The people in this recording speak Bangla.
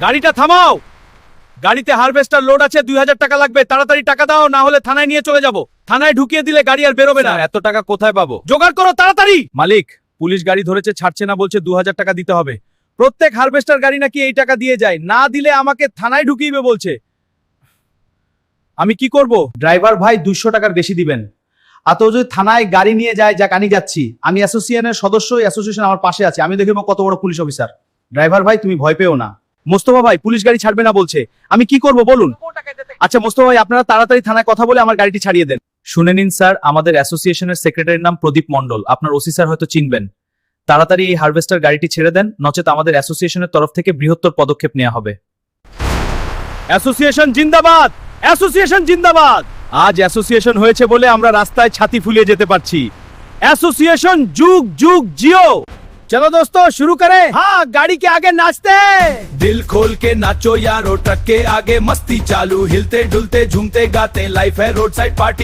গাড়িটা থামাও। গাড়িতে হারভেস্টার লোড আছে, 2000 টাকা লাগবে। তাড়াতাড়ি টাকা দাও, না হলে থানায় নিয়ে চলে যাব। থানায় ঢুকিয়ে দিলে গাড়ি আর বেরোবে না। এত টাকা কোথায় পাবো? জোগাড় করো তাড়াতাড়ি। মালিক, পুলিশ গাড়ি ধরেছে, ছাড়ছে না, বলছে 2000 টাকা দিতে হবে। প্রত্যেক হারভেস্টার গাড়ি নাকি এই টাকা দিয়ে যায়, না দিলে আমাকে থানায় ঢুকিয়ে বলছে। আমি কি করব? ড্রাইভার ভাই 200 টাকার বেশি দিবেন। আর তো যদি থানায় গাড়ি নিয়ে যায়, যাক আমি যাচ্ছি। আমি অ্যাসোসিয়েশনের সদস্য, অ্যাসোসিয়েশন আমার পাশে আছে, আমি দেখব কত বড় পুলিশ অফিসার। ড্রাইভার ভাই তুমি ভয় পেও না। মোস্তফা ভাই, পুলিশ গাড়ি ছাড়বে না বলছে, আমি কি করব বলুন? আচ্ছা মোস্তফা ভাই, আপনারা তাড়াতাড়ি থানায় কথা বলে আমার গাড়িটি ছাড়িয়ে দেন। শুনে নিন স্যার, আমাদের অ্যাসোসিয়েশনের সেক্রেটারির নাম প্রদীপ মণ্ডল, আপনার ওসি স্যার হয়তো চিনবেন। তাড়াতাড়ি এই হারভেস্টার গাড়িটি ছেড়ে দেন, নচেত আমাদের অ্যাসোসিয়েশনের তরফ থেকে বৃহত্তর পদক্ষেপ নেওয়া হবে। অ্যাসোসিয়েশন জিন্দাবাদ! অ্যাসোসিয়েশন জিন্দাবাদ! আজ অ্যাসোসিয়েশন হয়েছে বলে আমরা রাস্তায় ছাতি ফুলিয়ে যেতে পারছি। অ্যাসোসিয়েশন যুগ যুগ জিও। चलो दोस्तों शुरू करें। हाँ, गाड़ी के आगे नाचते। दिल खोल के नाचो यारो, ट्रक के आगे मस्ती चालू, हिलते डुलते झूमते गाते, लाइफ है रोड साइड पार्टी।